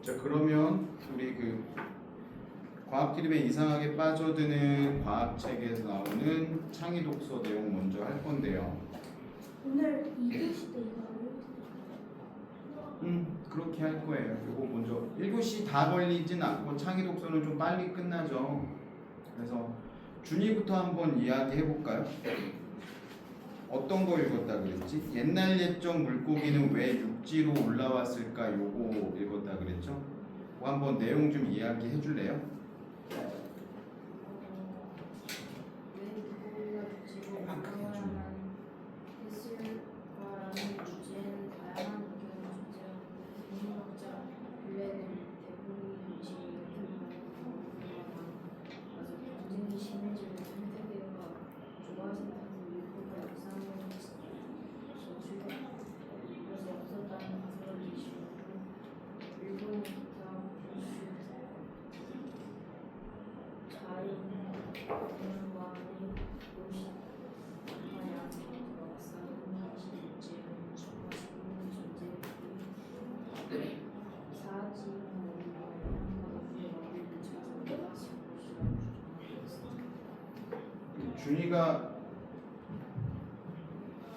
자, 그러면 우리 그 과학 드립에 이상하게 빠져드는 과학책에서 나오는 창의 독서 내용 먼저 할 건데요. 오늘 2교시 때 이거 그렇게 할 거예요. 이거 먼저 1교시 다 걸리진 않고 창의 독서는 좀 빨리 끝나죠. 그래서 준이부터 한번 이야기해 볼까요? 어떤 거 읽었다 그랬지? 옛날 옛적 물고기는 왜 육지로 올라왔을까? 요거 읽었다 그랬죠? 그거 한번 내용 좀 이야기해 줄래요? 왜 물고기가 육지로 올라와야만 했을까라는 주제는 다양한 의견을 존재하고 국문학자 블랙은 대부분의 의식이 아주 경쟁이 심해지는 생태계가 좁아진다는 물고기가 이상한 소수요. 그래서 없었다는 가설을 제시하고 일본의 기타 부슈 자연과의 도시 다양한 들어왔어 인간시 일제는 주가 죽는 존재 사지 준이가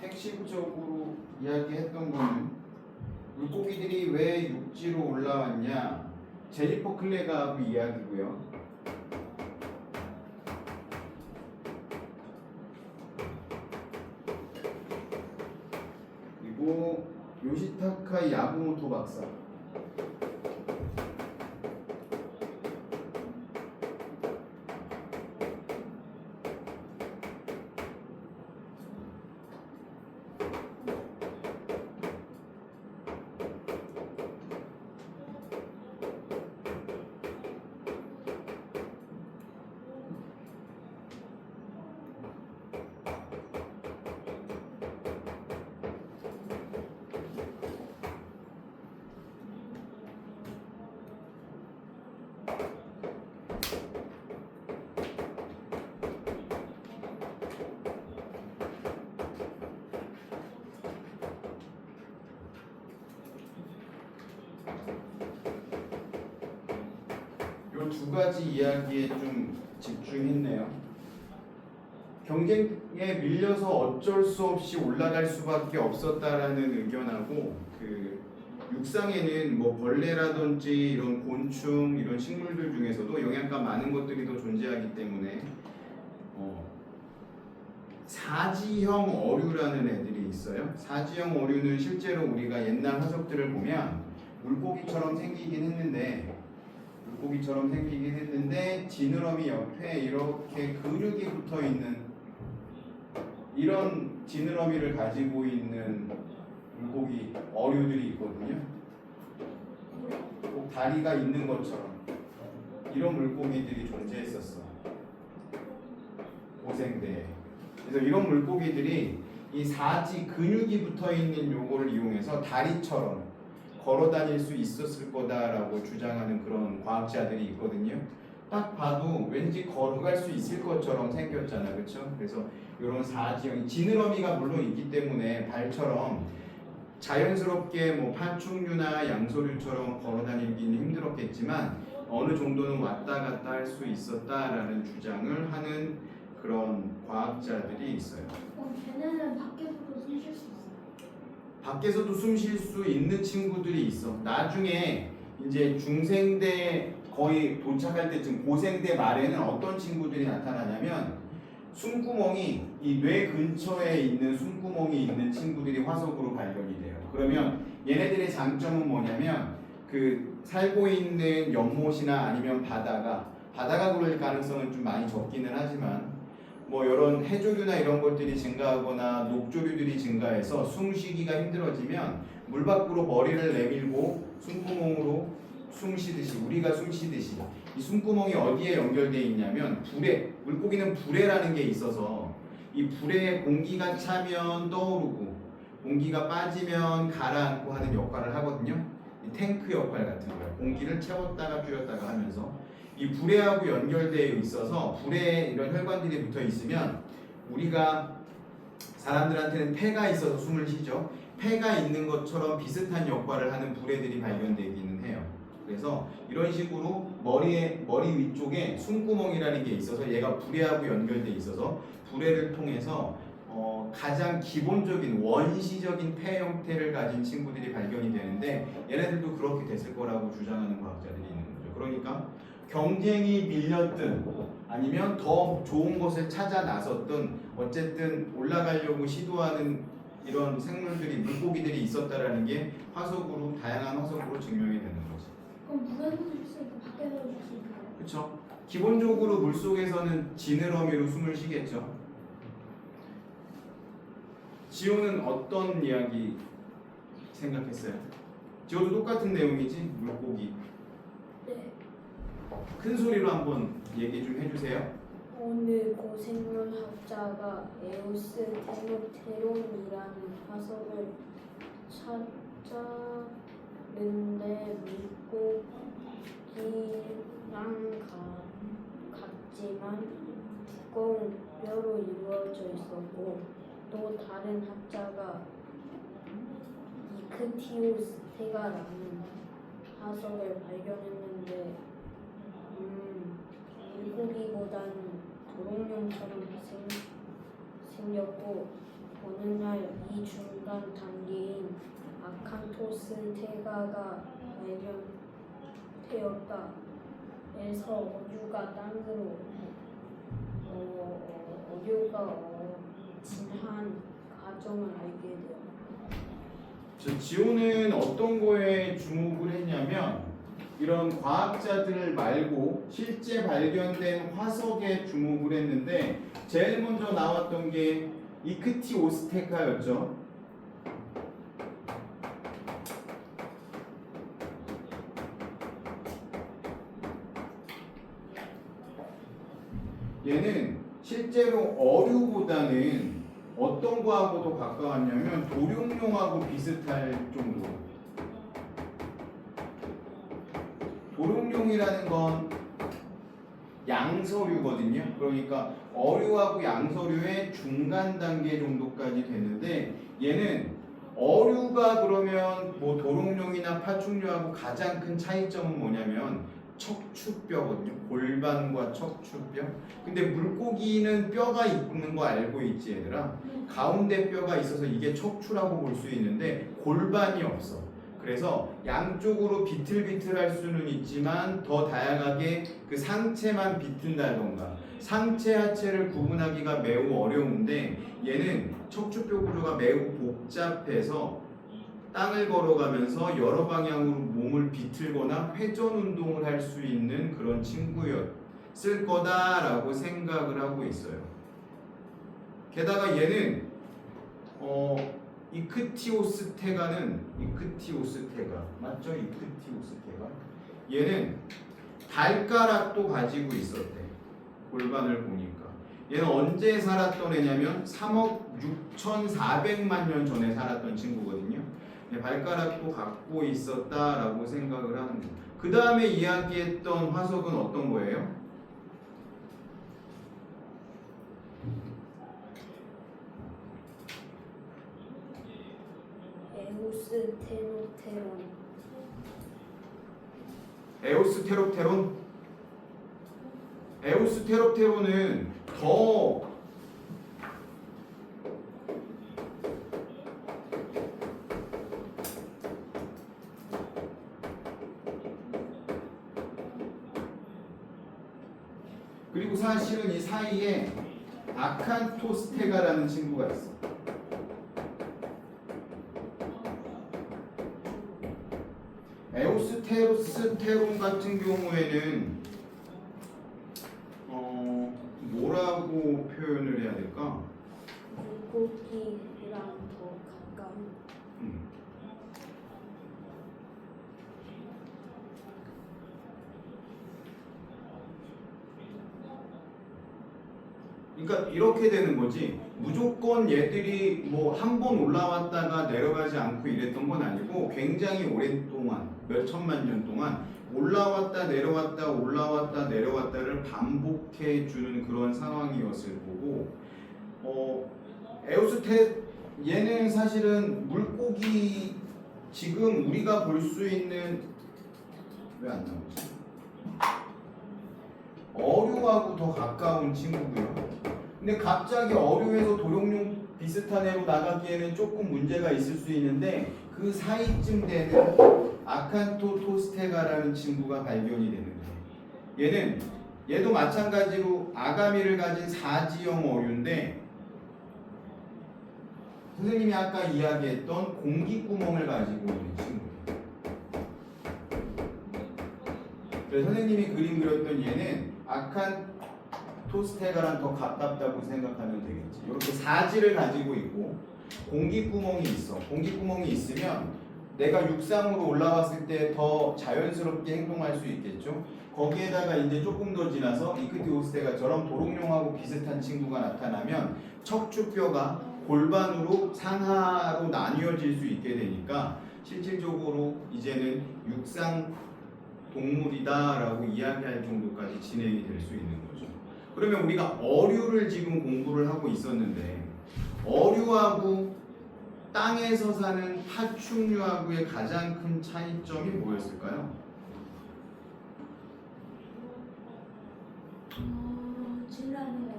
핵심적으로 이야기했던 거는 물고기들이 왜 육지로 올라왔냐, 제니퍼 클레가 그 이야기고요. 그리고 요시타카 야부모토 박사. 요 두 가지 이야기에 좀 집중했네요. 경쟁에 밀려서 어쩔 수 없이 올라갈 수밖에 없었다라는 의견하고, 그 육상에는 뭐 벌레라든지 이런 곤충, 이런 식물들 중에서도 영양가 많은 것들이 더 존재하기 때문에 사지형 어류라는 애들이 있어요. 사지형 어류는 실제로 우리가 옛날 화석들을 보면 물고기처럼 생기긴 했는데 지느러미 옆에 이렇게 근육이 붙어 있는 이런 지느러미를 가지고 있는 물고기 어류들이 있거든요. 꼭 다리가 있는 것처럼 이런 물고기들이 존재했었어, 고생대에. 그래서 이런 물고기들이 이 사지 근육이 붙어 있는 요거를 이용해서 다리처럼 걸어 다닐 수 있었을 거다라고 주장하는 그런 과학자들이 있거든요. 딱 봐도 왠지 걸어갈 수 있을 것처럼 생겼잖아, 그렇죠? 그래서 이런 사지형 지느러미가 물론 있기 때문에 발처럼 자연스럽게 뭐 파충류나 양서류처럼 걸어 다니기는 힘들었겠지만 어느 정도는 왔다 갔다 할 수 있었다라는 주장을 하는 그런 과학자들이 있어요. 걔네는 밖에서도 숨 쉴 수 있어요. 밖에서도 숨 쉴 수 있는 친구들이 있어. 나중에 이제 중생대 거의 도착할 때쯤 고생대 말에는 어떤 친구들이 나타나냐면 숨구멍이 이 뇌 근처에 있는 숨구멍이 있는 친구들이 화석으로 발견이 돼요. 그러면 얘네들의 장점은 뭐냐면 그 살고 있는 연못이나 아니면 바다가 그럴 가능성은 좀 많이 적기는 하지만 뭐 이런 해조류나 이런 것들이 증가하거나 녹조류들이 증가해서 숨쉬기가 힘들어지면 물 밖으로 머리를 내밀고 숨구멍으로 숨쉬듯이, 우리가 숨쉬듯이 이 숨구멍이 어디에 연결되어 있냐면 불에, 물고기는 불에라는 게 있어서 이 불에 공기가 차면 떠오르고 공기가 빠지면 가라앉고 하는 역할을 하거든요. 이 탱크 역할 같은 거예요. 공기를 채웠다가 줄였다가 하면서 이 불에하고 연결되어 있어서 불에 이런 혈관들이 붙어 있으면 우리가 사람들한테는 폐가 있어서 숨을 쉬죠. 폐가 있는 것처럼 비슷한 역할을 하는 불에들이 발견되기는 해요. 그래서 이런 식으로 머리 위쪽에 숨구멍이라는 게 있어서 얘가 부래하고 연결돼 있어서 부래를 통해서 가장 기본적인 원시적인 폐 형태를 가진 친구들이 발견이 되는데 얘네들도 그렇게 됐을 거라고 주장하는 과학자들이 있는 거죠. 그러니까 경쟁이 밀렸든 아니면 더 좋은 것을 찾아 나섰든 어쨌든 올라가려고 시도하는 이런 생물들이 물고기들이 있었다라는 게 화석으로 다양한 화석으로 증명이 되는 거지. 그럼 물에서도 줄 수 있고 밖에서도 줄 수 있나요? 그렇죠? 기본적으로 물 속에서는 지느러미로 숨을 쉬겠죠. 지호는 어떤 이야기 생각했어요? 지호도 똑같은 내용이지? 물고기. 네. 큰 소리로 한번 얘기 좀 해주세요. 오늘 고생물학자가 에우스테노테론이라는 화석을 찾았는데 물고기랑 같지만 두꺼운 뼈로 이루어져 있었고 또 다른 학자가 이크티오스테가라는 화석을 발견했는데 물고기보다는 도롱뇽처럼 생겼고 어느 날 이 중간 단계인 아칸토스테가가 발견되었다 해서 어류가 진한 과정을 알게 되었다. 지호는 어떤 거에 주목을 했냐면 이런 과학자들 말고 실제 발견된 화석에 주목을 했는데 제일 먼저 나왔던 게 이크티오스테카였죠. 얘는 실제로 어류보다는 어떤 거하고도 가까웠냐면 도룡뇽하고 비슷할 정도. 도룡뇽이라는 건 양서류거든요. 그러니까 어류하고 양서류의 중간 단계 정도까지 되는데 얘는 어류가 그러면 뭐 도룡뇽이나 파충류하고 가장 큰 차이점은 뭐냐면 척추뼈거든요. 골반과 척추뼈. 근데 물고기는 뼈가 있는 거 알고 있지 얘들아? 가운데 뼈가 있어서 이게 척추라고 볼 수 있는데 골반이 없어. 그래서 양쪽으로 비틀비틀할 수는 있지만 더 다양하게 그 상체만 비튼다던가 상체 하체를 구분하기가 매우 어려운데 얘는 척추뼈 구조가 매우 복잡해서 땅을 걸어가면서 여러 방향으로 몸을 비틀거나 회전 운동을 할 수 있는 그런 친구였을 거다라고 생각을 하고 있어요. 게다가 얘는 이크티오스테가 맞죠? 이크티오스테가 얘는 발가락도 가지고 있었대. 골반을 보니까 얘는 언제 살았던 애냐면 3억 6,400만 년 전에 살았던 친구거든요. 발가락도 갖고 있었다라고 생각을 하는 거예요. 그 다음에 이야기했던 화석은 어떤 거예요? 에우스테노테론. 에우스테롭테론은 더 그리고 사실은 이 사이에 아칸토스테가라는 친구가 있어. 에우스테로스테론 같은 경우에는 뭐라고 표현을 해야 될까? 물고기랑 더 가까운. 그러니까 이렇게 되는 거지. 무조건 얘들이 뭐 한 번 올라왔다가 내려가지 않고 이랬던 건 아니고 굉장히 오랫동안 몇 천만 년 동안 올라왔다 내려왔다 올라왔다 내려왔다를 반복해 주는 그런 상황이었을 거고 얘는 사실은 물고기 지금 우리가 볼 수 있는 왜 안 나오지? 어류하고 더 가까운 친구고요. 근데 갑자기 어류에서 도룡뇽 비슷한 애로 나가기에는 조금 문제가 있을 수 있는데 그 사이쯤 되는 아칸토토스테가라는 친구가 발견이 되는 거예요. 얘도 마찬가지로 아가미를 가진 사지형 어류인데 선생님이 아까 이야기했던 공기구멍을 가지고 있는 친구예요. 그래서 선생님이 그림 그렸던 얘는 아칸토스테가랑 더 가깝다고 생각하면 되겠지. 이렇게 사지를 가지고 있고 공기구멍이 있어. 공기구멍이 있으면 내가 육상으로 올라왔을 때 더 자연스럽게 행동할 수 있겠죠. 거기에다가 이제 조금 더 지나서 이크티오스테가처럼 도롱뇽하고 비슷한 친구가 나타나면 척추뼈가 골반으로 상하로 나뉘어질 수 있게 되니까 실질적으로 이제는 육상 동물이다라고 이야기할 정도까지 진행이 될 수 있는 거죠. 그러면 우리가 어류를 지금 공부를 하고 있었는데 어류하고 땅에서 사는 파충류하고의 가장 큰 차이점이 뭐였을까요? 지나는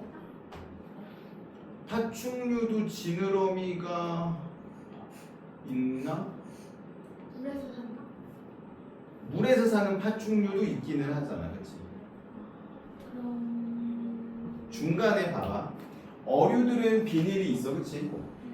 파충류도 지느러미가 있나? 물에서 산다. 물에서 사는 파충류도 있기는 하잖아, 그렇지? 그럼 중간에 봐봐. 어류들은 비닐이 있어, 그렇지?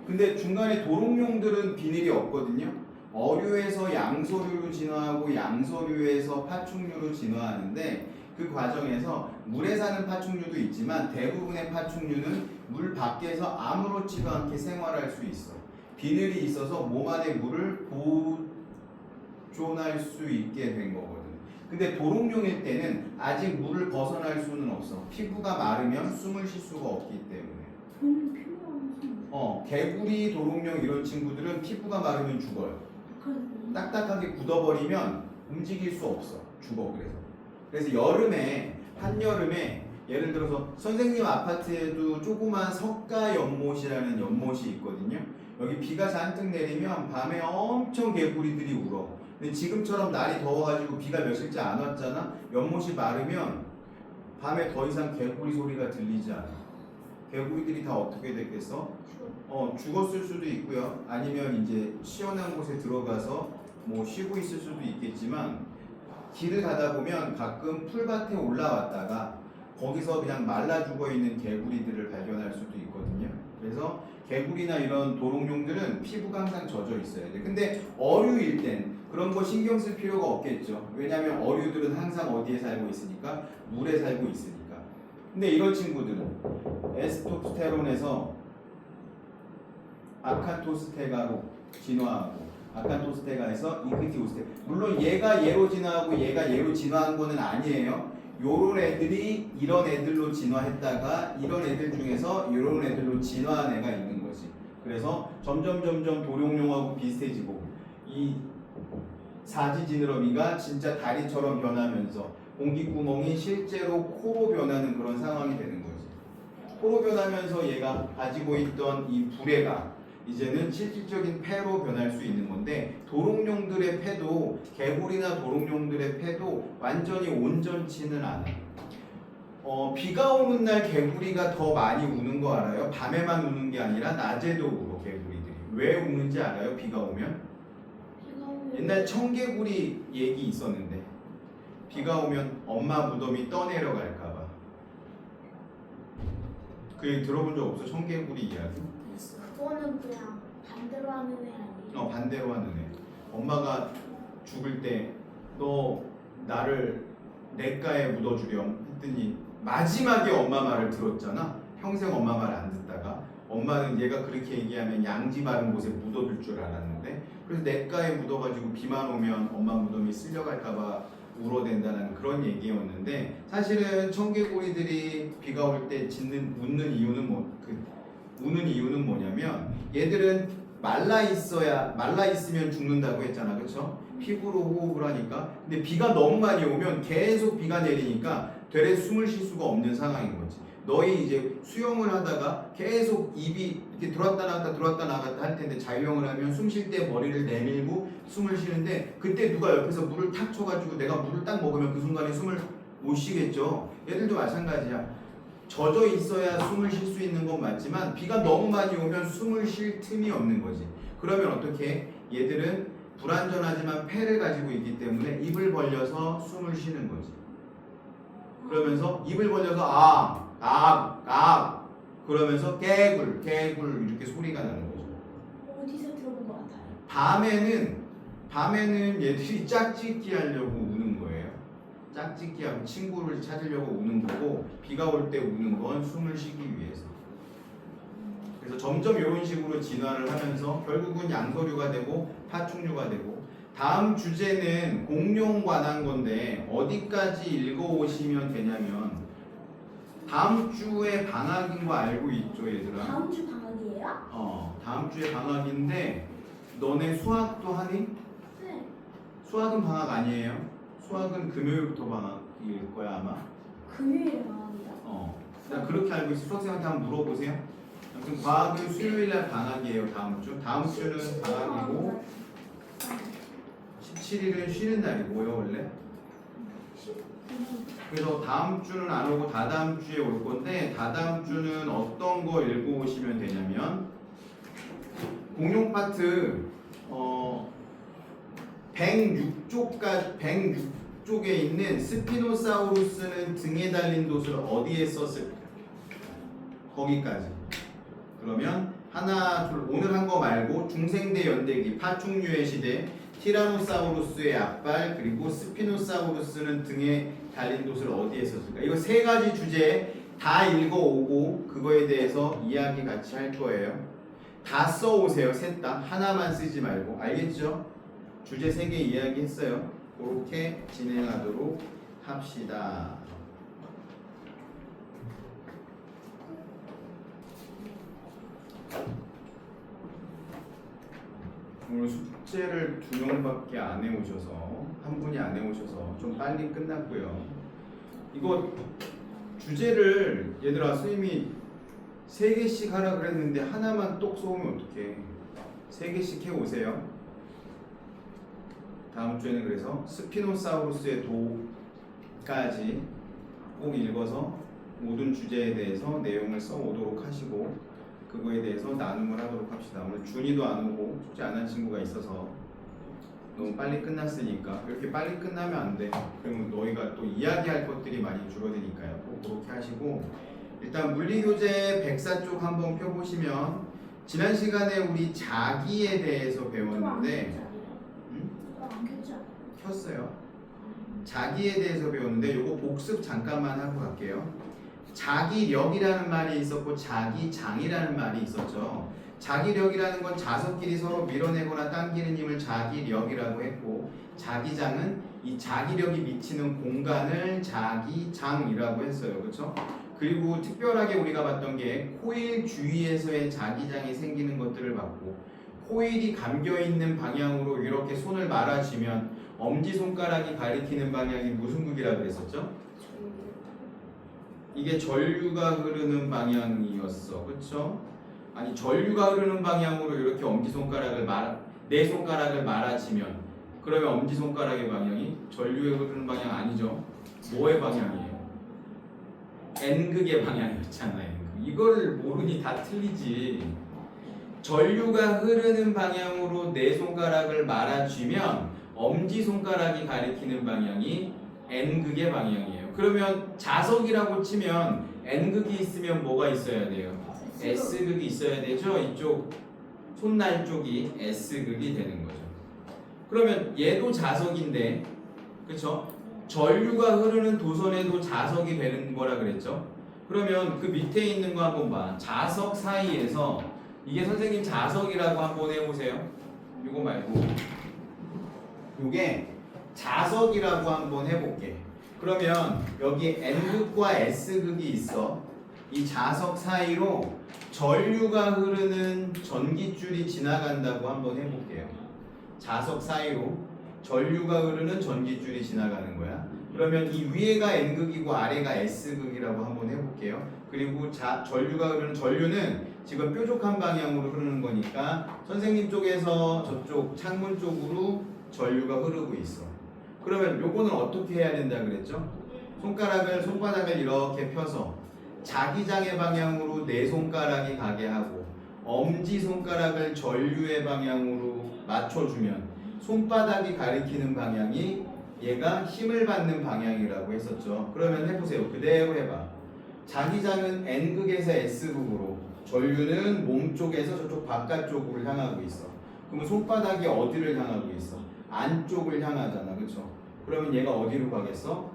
근데 중간에 도롱뇽들은 비닐이 없거든요. 어류에서 양서류로 진화하고 양서류에서 파충류로 진화하는데 그 과정에서 물에 사는 파충류도 있지만 대부분의 파충류는 물 밖에서 아무렇지도 않게 생활할 수 있어. 비늘이 있어서 몸 안에 물을 보존할 수 있게 된 거거든. 근데 도롱뇽일 때는 아직 물을 벗어날 수는 없어. 피부가 마르면 숨을 쉴 수가 없기 때문에. 돈이 필요하면 개구리, 도롱뇽 이런 친구들은 피부가 마르면 죽어요. 딱딱하게 굳어버리면 움직일 수 없어. 죽어. 그래서 여름에 한여름에 예를 들어서 선생님 아파트에도 조그만 석가 연못이라는 연못이 있거든요. 여기 비가 잔뜩 내리면 밤에 엄청 개구리들이 울어. 근데 지금처럼 날이 더워가지고 비가 며칠째 안 왔잖아. 연못이 마르면 밤에 더 이상 개구리 소리가 들리지 않아. 개구리들이 다 어떻게 됐겠어? 죽었을 수도 있고요. 아니면 이제 시원한 곳에 들어가서 뭐 쉬고 있을 수도 있겠지만 길을 가다 보면 가끔 풀밭에 올라왔다가 거기서 그냥 말라 죽어 있는 개구리들을 발견할 수도 있거든요. 그래서 개구리나 이런 도롱뇽들은 피부가 항상 젖어 있어야 돼. 근데 어류일 땐 그런 거 신경 쓸 필요가 없겠죠. 왜냐하면 어류들은 항상 어디에 살고 있으니까 물에 살고 있으니까. 근데 이런 친구들은 에스토스테론에서 아칸토스테가로 진화하고 아칸토스테가에서 이크티오스테가. 물론 얘가 얘로 진화하고 얘가 얘로 진화한 거는 아니에요. 요런 애들이 이런 애들로 진화했다가 이런 애들 중에서 요런 애들로 진화한 애가 있는 거지. 그래서 점점 도룡뇽하고 비슷해지고 이 사지지느러미가 진짜 다리처럼 변하면서 공기구멍이 실제로 코로 변하는 그런 상황이 되는 거지. 코로 변하면서 얘가 가지고 있던 이 불에가 이제는 실질적인 폐로 변할 수 있는 건데 도롱뇽들의 폐도 개구리나 도롱뇽들의 폐도 완전히 온전치는 않아요. 비가 오는 날 개구리가 더 많이 우는 거 알아요? 밤에만 우는 게 아니라 낮에도 울어 개구리들이. 왜 우는지 알아요? 비가 오면? 옛날 청개구리 얘기 있었는데 비가 오면 엄마 무덤이 떠내려갈까봐. 그 얘기 들어본 적 없어? 청개구리 이야기? 그거는 그냥 반대로 하는 애 아니에요? 반대로 하는 애. 엄마가 죽을 때 너 나를 냇가에 묻어주렴 했더니 마지막에 엄마 말을 들었잖아. 평생 엄마 말 안 듣다가 엄마는 얘가 그렇게 얘기하면 양지 바른 곳에 묻어둘 줄 알았는데 그래서 냇가에 묻어가지고 비만 오면 엄마 무덤이 쓸려갈까봐 울어댄다는 그런 얘기였는데 사실은 청개구리들이 비가 올 때 웃는 이유는 뭐냐면 얘들은 말라 있으면 죽는다고 했잖아, 그렇죠? 피부로 호흡을 하니까. 근데 비가 너무 많이 오면 계속 비가 내리니까 되레 숨을 쉴 수가 없는 상황인 거지. 너희 이제 수영을 하다가 계속 입이 이렇게 들어왔다 나갔다 들어왔다 나갔다 할 텐데, 자유형을 하면 숨 쉴 때 머리를 내밀고 숨을 쉬는데, 그때 누가 옆에서 물을 탁 쳐가지고 내가 물을 딱 먹으면 그 순간에 숨을 못 쉬겠죠. 얘들도 마찬가지야. 젖어 있어야 숨을 쉴 수 있는 건 맞지만 비가 너무 많이 오면 숨을 쉴 틈이 없는 거지. 그러면 어떻게? 얘들은 불완전하지만 폐를 가지고 있기 때문에 입을 벌려서 숨을 쉬는 거지. 그러면서 입을 벌려서 그러면서 깨굴 이렇게 소리가 나는 거죠. 어디서 들어본 것 같아요? 밤에는 얘들이 짝짓기 하려고 우는 거예요. 짝짓기하고 친구를 찾으려고 우는 거고, 비가 올 때 우는 건 숨을 쉬기 위해서. 그래서 점점 이런 식으로 진화를 하면서 결국은 양서류가 되고 파충류가 되고. 다음 주제는 공룡 관한 건데 어디까지 읽어오시면 되냐면, 다음 주에 방학인 거 알고 있죠, 얘들아? 다음 주 방학이에요? 다음 주에 방학인데 너네 수학도 하니? 네. 수학은 방학 아니에요? 수학은 금요일부터 방학일 거야 아마. 금요일에 방학이요? 나 그렇게 알고 있어. 수학생한테 한번 물어보세요. 아무튼 과학은 수요일날 방학이에요. 다음 주. 다음 주는 방학이고 17일은 쉬는 날이고요 원래. 그래서 다음 주는 안 오고 다다음 주에 올 건데, 다다음 주는 어떤 거 읽고 오시면 되냐면, 공룡 파트 106쪽에 있는 스피노사우루스는 등에 달린 돛을 어디에 썼을까? 거기까지. 그러면 하나, 둘, 오늘 한 거 말고 중생대 연대기, 파충류의 시대, 티라노사우루스의 앞발, 그리고 스피노사우루스는 등에 달린 돛을 어디에 썼을까? 이거 세 가지 주제 다 읽어오고 그거에 대해서 이야기 같이 할 거예요. 다 써오세요. 셋 다. 하나만 쓰지 말고. 알겠죠? 주제 3개 이야기했어요. 그렇게 진행하도록 합시다. 오늘 숙제를 2명밖에 안 해오셔서, 한 분이 안 해오셔서 좀 빨리 끝났고요. 이거 주제를 얘들아 선생님이 3개씩 하라 그랬는데 하나만 똑 쏘면 어떡해. 3개씩 해오세요. 다음 주에는 그래서 스피노사우루스의 도까지 꼭 읽어서 모든 주제에 대해서 내용을 써오도록 하시고, 그거에 대해서 나눔을 하도록 합시다. 오늘 준이도 안 오고 숙제 안 한 친구가 있어서 너무 빨리 끝났으니까, 이렇게 빨리 끝나면 안 돼. 그러면 너희가 또 이야기할 것들이 많이 줄어드니까요. 꼭 그렇게 하시고, 일단 물리교재 104쪽 한번 펴보시면, 지난 시간에 우리 자기에 대해서 배웠는데, 안 켰죠? 켰어요. 자기에 대해서 배웠는데 요거 복습 잠깐만 하고 갈게요. 자기력이라는 말이 있었고 자기장이라는 말이 있었죠. 자기력이라는 건 자석끼리 서로 밀어내거나 당기는 힘을 자기력이라고 했고, 자기장은 이 자기력이 미치는 공간을 자기장이라고 했어요. 그렇죠? 그리고 특별하게 우리가 봤던 게 코일 주위에서의 자기장이 생기는 것들을 봤고, 코일이 감겨있는 방향으로 이렇게 손을 말아주면 엄지손가락이 가리키는 방향이 무슨 극이라고 그랬었죠? 이게 전류가 흐르는 방향이었어. 그쵸? 아니, 전류가 흐르는 방향으로 이렇게 엄지손가락을 내 손가락을 말아주면, 그러면 엄지손가락의 방향이 전류에 흐르는 방향 아니죠? 뭐의 방향이에요? N극의 방향이었잖아요. 이걸 모르니 다 틀리지. 전류가 흐르는 방향으로 내 손가락을 말아주면 엄지손가락이 가리키는 방향이 N극의 방향이에요. 그러면 자석이라고 치면 N극이 있으면 뭐가 있어야 돼요? S극이 있어야 되죠? 이쪽 손날 쪽이 S극이 되는 거죠. 그러면 얘도 자석인데, 그쵸? 전류가 흐르는 도선에도 자석이 되는 거라 그랬죠? 그러면 그 밑에 있는 거 한번 봐. 자석 사이에서, 이게 선생님 자석이라고 한번 해보세요. 이거 말고 이게 자석이라고 한번 해볼게. 그러면 여기 N극과 S극이 있어. 이 자석 사이로 전류가 흐르는 전기줄이 지나간다고 한번 해볼게요. 자석 사이로 전류가 흐르는 전기줄이 지나가는 거야. 그러면 이 위에가 N극이고 아래가 S극이라고 한번 해볼게요. 그리고 전류가 흐르는 전류는 지금 뾰족한 방향으로 흐르는 거니까 선생님 쪽에서 저쪽 창문 쪽으로 전류가 흐르고 있어. 그러면 요거는 어떻게 해야 된다 그랬죠? 손바닥을 이렇게 펴서 자기장의 방향으로 내 손가락이 가게 하고 엄지 손가락을 전류의 방향으로 맞춰주면 손바닥이 가리키는 방향이 얘가 힘을 받는 방향이라고 했었죠. 그러면 해보세요. 그대로 해봐. 자기장은 N극에서 S극으로, 전류는 몸 쪽에서 저쪽 바깥쪽으로 향하고 있어. 그러면 손바닥이 어디를 향하고 있어? 안쪽을 향하잖아. 그쵸? 그러면 얘가 어디로 가겠어?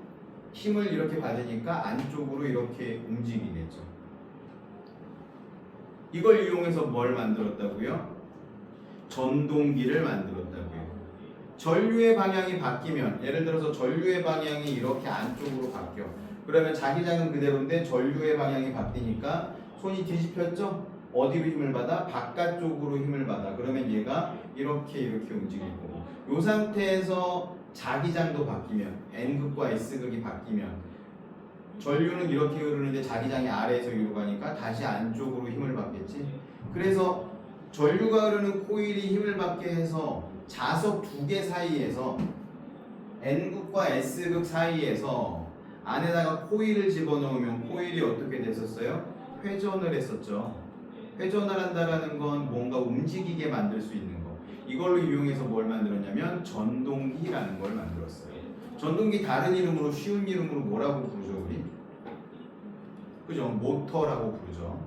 힘을 이렇게 받으니까 안쪽으로 이렇게 움직이겠죠. 이걸 이용해서 뭘 만들었다고요? 전동기를 만들었다고요. 전류의 방향이 바뀌면, 예를 들어서 전류의 방향이 이렇게 안쪽으로 바뀌어. 그러면 자기장은 그대로인데 전류의 방향이 바뀌니까 손이 뒤집혔죠? 어디로 힘을 받아? 바깥쪽으로 힘을 받아. 그러면 얘가 이렇게 움직일 거고, 이 상태에서 자기장도 바뀌면, N극과 S극이 바뀌면 전류는 이렇게 흐르는데 자기장이 아래에서 위로 가니까 다시 안쪽으로 힘을 받겠지. 그래서 전류가 흐르는 코일이 힘을 받게 해서 자석 두 개 사이에서, N극과 S극 사이에서 안에다가 코일을 집어넣으면 코일이 어떻게 됐었어요? 회전을 했었죠. 회전을 한다라는 건 뭔가 움직이게 만들 수 있는 거. 이걸로 이용해서 뭘 만들었냐면 전동기라는 걸 만들었어요. 전동기 다른 이름으로, 쉬운 이름으로 뭐라고 부르죠 우리? 그죠? 모터라고 부르죠.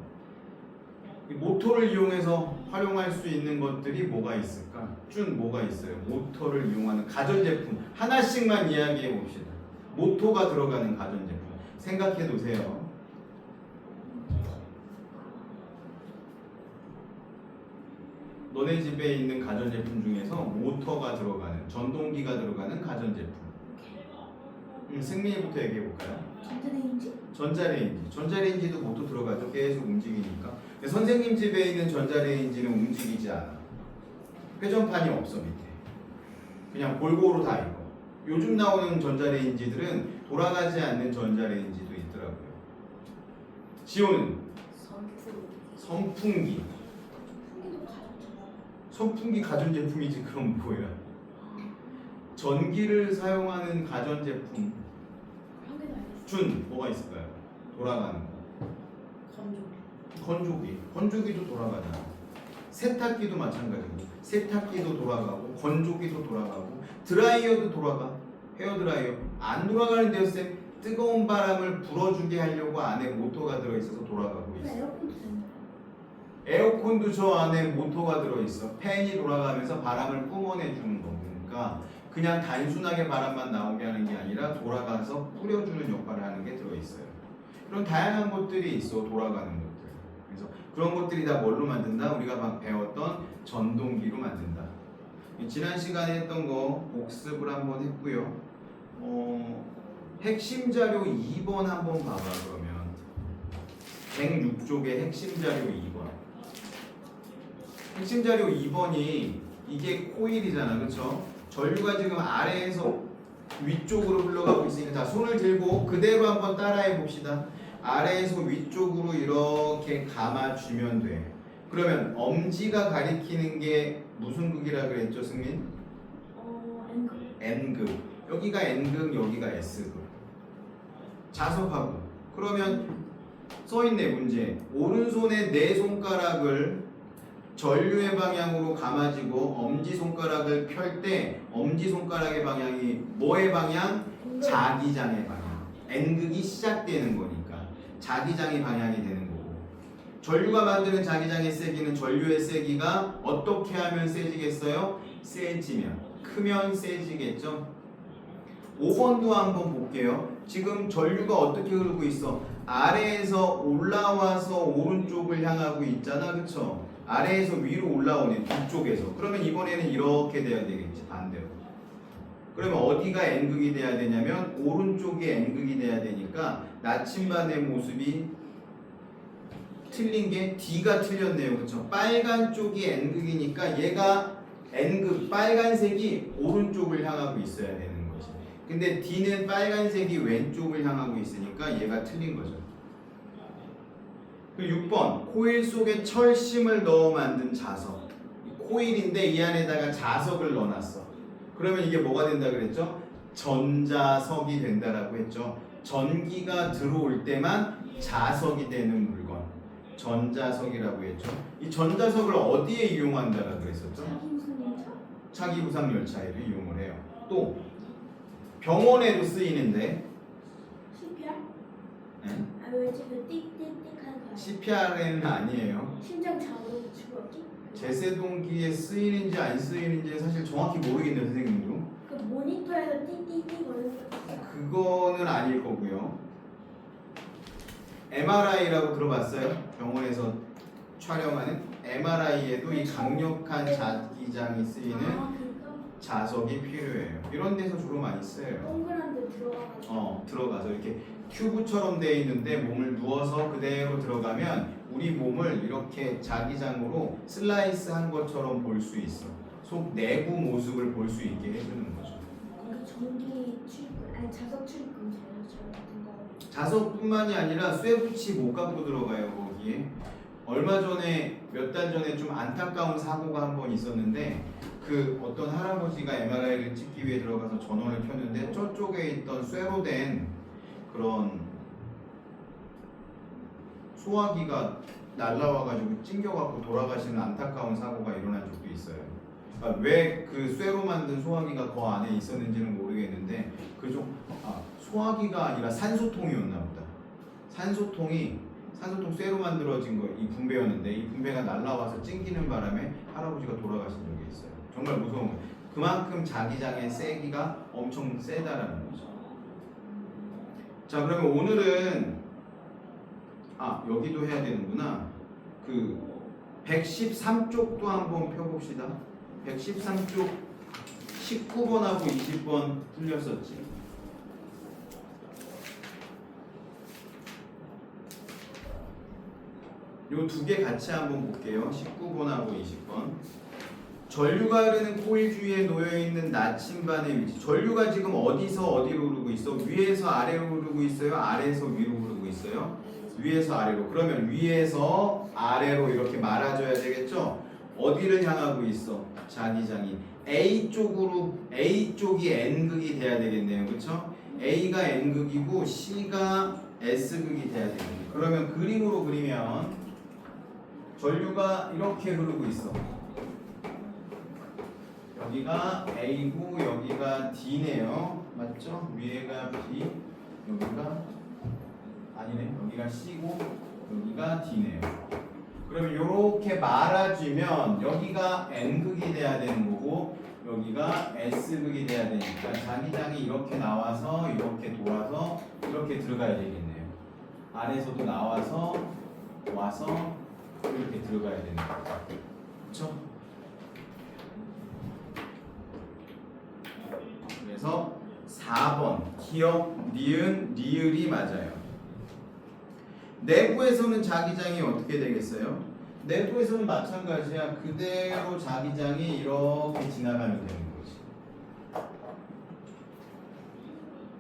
이 모터를 이용해서 활용할 수 있는 것들이 뭐가 있을까? 뭐가 있어요? 모터를 이용하는 가전제품 하나씩만 이야기해 봅시다. 모터가 들어가는 가전제품 생각해 놓으세요. 너네 집에 있는 가전제품 중에서 모터가 들어가는, 전동기가 들어가는 가전제품. 승민이부터 얘기해 볼까요? 전자레인지? 전자레인지도 모터 들어가죠. 계속 움직이니까. 근데 선생님 집에 있는 전자레인지는 움직이지 않아. 회전판이 없어 밑에. 그냥 골고루 다 있고. 요즘 나오는 전자레인지들은 돌아가지 않는 전자레인지도 있더라고요. 지호는 선풍기. 선풍기 가전제품이지 그럼 뭐야? 전기를 사용하는 가전제품. 뭐가 있을까요? 돌아가는 거. 건조기도 돌아가잖아. 세탁기도 마찬가지고, 세탁기도 돌아가고, 건조기도 돌아가고, 드라이어도 돌아가. 헤어드라이어 안 돌아가는데요 쌤? 뜨거운 바람을 불어주게 하려고 안에 모터가 들어있어서 돌아가고 있어. 에어컨도 된다. 에어컨도 저 안에 모터가 들어있어. 팬이 돌아가면서 바람을 뿜어내주는 거니까 그냥 단순하게 바람만 나오게 하는 게 아니라 돌아가서 뿌려주는 역할을 하는 게 들어있어요. 그런 다양한 것들이 있어. 돌아가는 것들. 그래서 그런 것들이 다 뭘로 만든다? 우리가 막 배웠던 전동기로 만든다. 지난 시간에 했던 거 복습을 한번 했고요. 핵심 자료 2번 한번 봐봐. 그러면 106쪽의 핵심 자료 2번. 핵심 자료 2번이 이게 코일이잖아. 그쵸? 전류가 지금 아래에서 위쪽으로 흘러가고 있으니까 자 손을 들고 그대로 한번 따라해 봅시다. 아래에서 위쪽으로 이렇게 감아주면 돼. 그러면 엄지가 가리키는 게 무슨 극이라 그랬죠 승민? N극. N극. 여기가 N극, 여기가 S극. 자석하고. 그러면 써있네 문제. 오른손에 네 손가락을 전류의 방향으로 감아지고 엄지손가락을 펼 때 엄지손가락의 방향이 뭐의 방향? 자기장의 방향. N극이 시작되는 거니까 자기장의 방향이 되는 거고, 전류가 만드는 자기장의 세기는 전류의 세기가 어떻게 하면 세지겠어요? 세지면, 크면 세지겠죠? 5번도 한번 볼게요. 지금 전류가 어떻게 흐르고 있어? 아래에서 올라와서 오른쪽을 향하고 있잖아. 그쵸? 아래에서 위로 올라오네. 뒤쪽에서. 그러면 이번에는 이렇게 돼야 되겠지. 반대로. 그러면 어디가 N극이 돼야 되냐면 오른쪽이 N극이 돼야 되니까 나침반의 모습이 틀린 게 D가 틀렸네요. 그쵸? 빨간 쪽이 N극이니까 얘가 N극 빨간색이 오른쪽을 향하고 있어야 되는 거지. 근데 D는 빨간색이 왼쪽을 향하고 있으니까 얘가 틀린 거죠. 그 6번 코일 속에 철심을 넣어 만든 자석. 코일인데 이 안에다가 자석을 넣어놨어. 그러면 이게 뭐가 된다 그랬죠? 전자석이 된다라고 했죠. 전기가 들어올 때만 자석이 되는 물건. 전자석이라고 했죠. 이 전자석을 어디에 이용한다라고 그랬었죠? 차기 부상 열차에도 이용을 해요. 또 병원에도 쓰이는데 CPR? 네? 아 왜지 그 띡띡띡 하는 거 CPR에는 아니에요. 심장 잡으러 죽었기? 제세동기에 쓰이는지 안 쓰이는지 사실 정확히 모르겠네요, 선생님도. 그 모니터에서 띡띡띡 거리는 거 그거는 아닐 거고요. MRI라고 들어봤어요? 병원에서 촬영하는 MRI에도 이 강력한 자기장이 쓰이는 아 그거? 자석이 필요해요. 이런 데서 주로 많이 써요. 동그란 데 들어가가지고 들어가서 이렇게 큐브처럼 되어 있는데 몸을 누워서 그대로 들어가면 우리 몸을 이렇게 자기장으로 슬라이스 한 것처럼 볼 수 있어. 속 내부 모습을 볼 수 있게 해주는 거죠. 거기 전기 출입구 아니 자석 출입구 제어처럼 같은 거 자석뿐만이 아니라 쇠붙이 못 갖고 들어가요 거기에. 얼마 전에 몇 달 전에 좀 안타까운 사고가 한 번 있었는데 그 어떤 할아버지가 MRI를 찍기 위해 들어가서 전원을 켰는데 저쪽에 있던 쇠로 된 그런 소화기가 날라와가지고 찡겨갖고 돌아가시는 안타까운 사고가 일어난 적도 있어요. 그러니까 왜 그 쇠로 만든 소화기가 그 안에 있었는지는 모르겠는데 소화기가 아니라 산소통이었나 보다. 산소통 쇠로 만들어진 거 이 분배였는데 이 분배가 날라와서 찡기는 바람에 할아버지가 돌아가신 적이 있어요. 정말 무서운 거예요. 그만큼 자기장의 세기가 엄청 세다라는 거죠. 자, 그러면 오늘은 여기도 해야 되는구나. 그 113쪽도 한번 펴봅시다. 113쪽 19번하고 20번 틀렸었지. 요 두 개 같이 한번 볼게요. 19번하고 20번. 전류가 흐르는 코일 주위에 놓여있는 나침반의 위치. 전류가 지금 어디서 어디로 흐르고 있어? 위에서 아래로 흐르고 있어요? 아래에서 위로 흐르고 있어요? 위에서 아래로. 그러면 위에서 아래로 이렇게 말아줘야 되겠죠? 어디를 향하고 있어? 자기장이 A 쪽이 N극이 돼야 되겠네요. 그렇죠? A가 N극이고 C가 S극이 돼야 되겠네요. 그러면 그림으로 그리면 전류가 이렇게 흐르고 있어. 여기가 A고 여기가 D네요. 맞죠? 위에가 B, 여기가 아니네. 여기가 C고 여기가 D네요. 그러면 이렇게 말아주면 여기가 N극이 돼야 되는 거고 여기가 S극이 돼야 되니까 자기장이 이렇게 나와서 이렇게 돌아서 이렇게 들어가야 되겠네요. 안에서도 나와서 와서 이렇게 들어가야 되는 거죠. 그렇죠? 그래서 4번 기역, 니은, 리을이 맞아요. 내부에서는 자기장이 어떻게 되겠어요? 내부에서는 마찬가지야. 그대로 자기장이 이렇게 지나가면 되는 거지.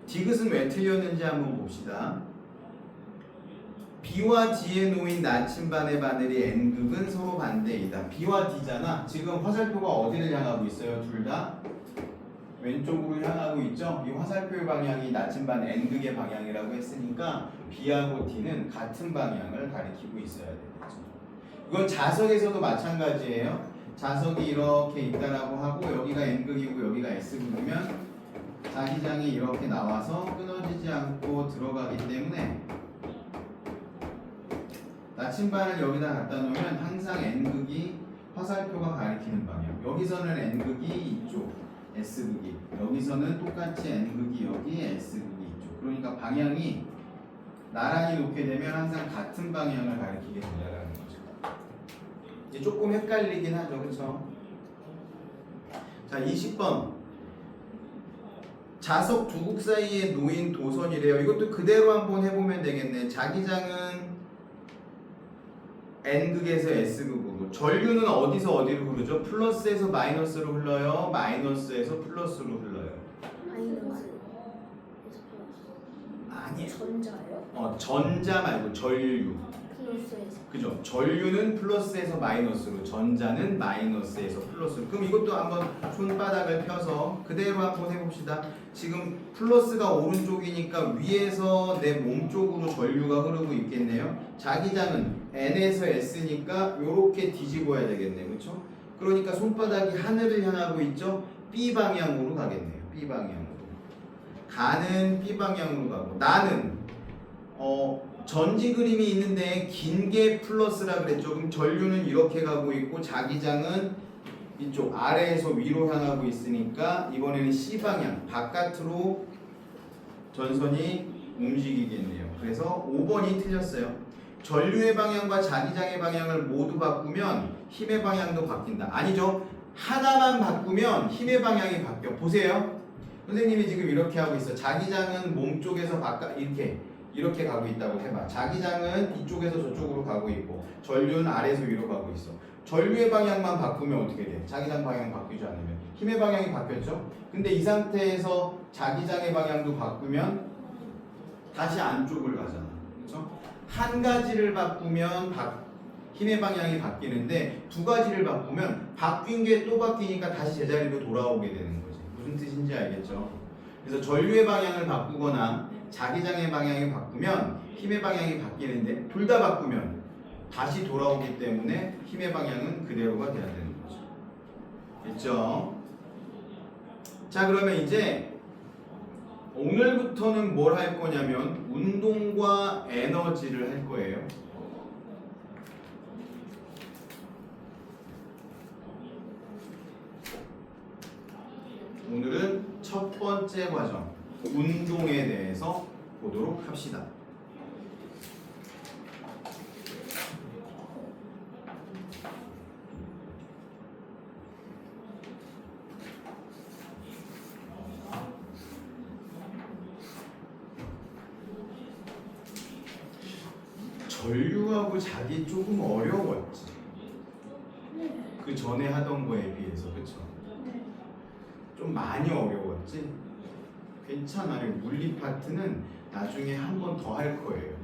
디귿은 왜 틀렸는지 한번 봅시다. B와 D에 놓인 나침반의 바늘이 N극은 서로 반대이다. B와 D잖아. 지금 화살표가 어디를 향하고 있어요? 둘 다 왼쪽으로 향하고 있죠? 이 화살표의 방향이 나침반 N극의 방향이라고 했으니까 B하고 D는 같은 방향을 가리키고 있어야 되겠죠. 이건 자석에서도 마찬가지예요. 자석이 이렇게 있다라고 하고 여기가 N극이고 여기가 S극이면 자기장이 이렇게 나와서 끊어지지 않고 들어가기 때문에 나침반을 여기다 갖다 놓으면 항상 N극이 화살표가 가리키는 방향. 여기서는 N극이 이쪽, S극이. 여기서는 똑같이 N극이 여기, S극이 이쪽. 그러니까 방향이 나란히 놓게 되면 항상 같은 방향을 가리키게 된다는 거죠. 이제 조금 헷갈리긴 하죠. 그렇죠? 자, 20번. 자석 두 곡 사이에 놓인 도선이래요. 이것도 그대로 한번 해보면 되겠네. 자기장은 N극에서 S극으로, 되고 전류는 어디서 어디로 흐르죠? 플러스에서 마이너스로 흘러요? 마이너스에서 플러스로 흘러요? 마이너스 아니에요. 전자요? 전자 말고 전류. 플러스에서 그죠? 전류는 플러스에서 마이너스로, 전자는 마이너스에서 플러스로. 그럼 이것도 한번 손바닥을 펴서 그대로 한번 해봅시다. 지금 플러스가 오른쪽이니까 위에서 내 몸 쪽으로 전류가 흐르고 있겠네요. 자기장은 N에서 S니까 이렇게 뒤집어야 되겠네요. 그렇죠? 그러니까 손바닥이 하늘을 향하고 있죠? B 방향으로 가겠네요. B 방향으로. 가는 B 방향으로 가고 나는 전지 그림이 있는데 긴 게 플러스라 그랬죠. 그럼 전류는 이렇게 가고 있고 자기장은 이쪽 아래에서 위로 향하고 있으니까 이번에는 C 방향 바깥으로 전선이 움직이겠네요. 그래서 5번이 틀렸어요. 전류의 방향과 자기장의 방향을 모두 바꾸면 힘의 방향도 바뀐다. 아니죠. 하나만 바꾸면 힘의 방향이 바뀌어. 보세요. 선생님이 지금 이렇게 하고 있어. 자기장은 몸 쪽에서 바깥 이렇게 가고 있다고 해봐. 자기장은 이쪽에서 저쪽으로 가고 있고 전류는 아래에서 위로 가고 있어. 전류의 방향만 바꾸면 어떻게 돼? 자기장 방향 바뀌지 않으면 힘의 방향이 바뀌었죠? 근데 이 상태에서 자기장의 방향도 바꾸면 다시 안쪽을 가잖아. 그렇죠? 한 가지를 바꾸면 힘의 방향이 바뀌는데 두 가지를 바꾸면 바뀐 게 또 바뀌니까 다시 제자리로 돌아오게 되는 거지. 무슨 뜻인지 알겠죠? 그래서 전류의 방향을 바꾸거나 자기장의 방향이 바꾸면 힘의 방향이 바뀌는데 둘 다 바꾸면 다시 돌아오기 때문에 힘의 방향은 그대로가 돼야 되는 거죠. 됐죠? 자, 그러면 이제 오늘부터는 뭘 할 거냐면 운동과 에너지를 할 거예요. 오늘은 첫 번째 과정 운동에 대해서 보도록 합시다. 전류하고 자기 조금 어려웠지. 그 전에 하던 거에 비해서. 그쵸? 좀 많이 어려웠지? 괜찮아요. 물리 파트는 나중에 한 번 더 할 거예요.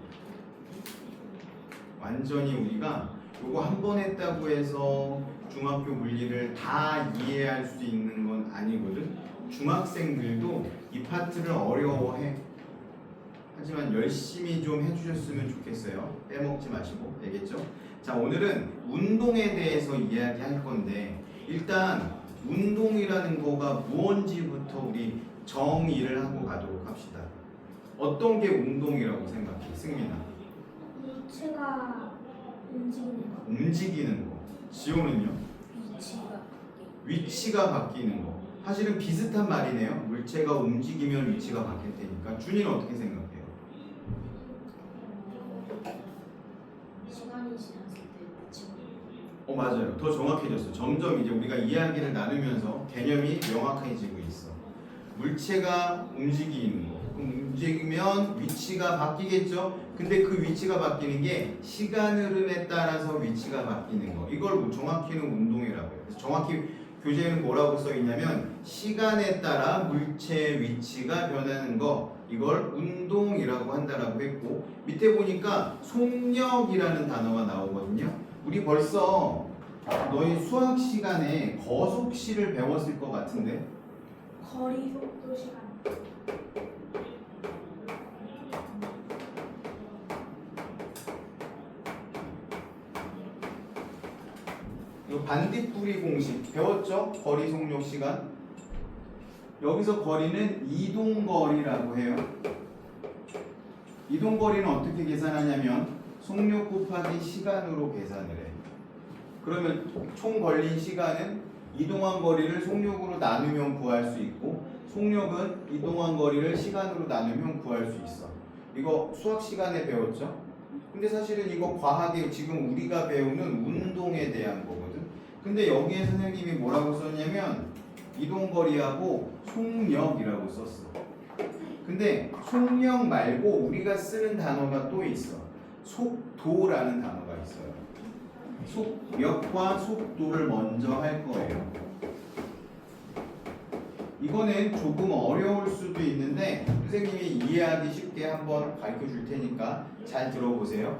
완전히 우리가 요거 한 번 했다고 해서 중학교 물리를 다 이해할 수 있는 건 아니거든. 중학생들도 이 파트를 어려워해. 하지만 열심히 좀 해주셨으면 좋겠어요. 빼먹지 마시고. 알겠죠? 자, 오늘은 운동에 대해서 이야기할 건데 일단 운동이라는 거가 무언지부터 우리 정의를 하고 가도록 합시다. 어떤 게 운동이라고 생각해, 승민아? 물체가 움직이는 거. 움직이는 거. 지호는요? 위치가 바뀌는 거. 사실은 비슷한 말이네요. 물체가 움직이면 위치가 바뀔 테니까. 준이는 어떻게 생각해요? 시간이 지났을 때 위치가 맞아요. 더 정확해졌어. 점점 이제 우리가 이야기를 나누면서 개념이 명확해지고 있어. 물체가 움직이는 거. 그럼 움직이면 위치가 바뀌겠죠? 근데 그 위치가 바뀌는 게 시간 흐름에 따라서 위치가 바뀌는 거. 이걸 정확히는 운동이라고 해요. 그래서 정확히 교재에는 뭐라고 써 있냐면 시간에 따라 물체의 위치가 변하는 거. 이걸 운동이라고 한다라고 했고 밑에 보니까 속력이라는 단어가 나오거든요. 우리 벌써 너희 수학 시간에 거속시를 배웠을 것 같은데 거리 속도 시간. 이 반딧불이 공식 배웠죠? 거리 속력 시간. 여기서 거리는 이동거리라고 해요. 이동거리는 어떻게 계산하냐면 속력 곱하기 시간으로 계산을 해. 그러면 총 걸린 시간은 이동한 거리를 속력으로 나누면 구할 수 있고 속력은 이동한 거리를 시간으로 나누면 구할 수 있어. 이거 수학 시간에 배웠죠? 근데 사실은 이거 과학에 지금 우리가 배우는 운동에 대한 거거든. 근데 여기에 선생님이 뭐라고 썼냐면 이동거리하고 속력이라고 썼어. 근데 속력 말고 우리가 쓰는 단어가 또 있어. 속도라는 단어가 있어요. 속력과 속도를 먼저 할 거예요. 이거는 조금 어려울 수도 있는데 선생님이 이해하기 쉽게 한번 가르쳐 줄 테니까 잘 들어보세요.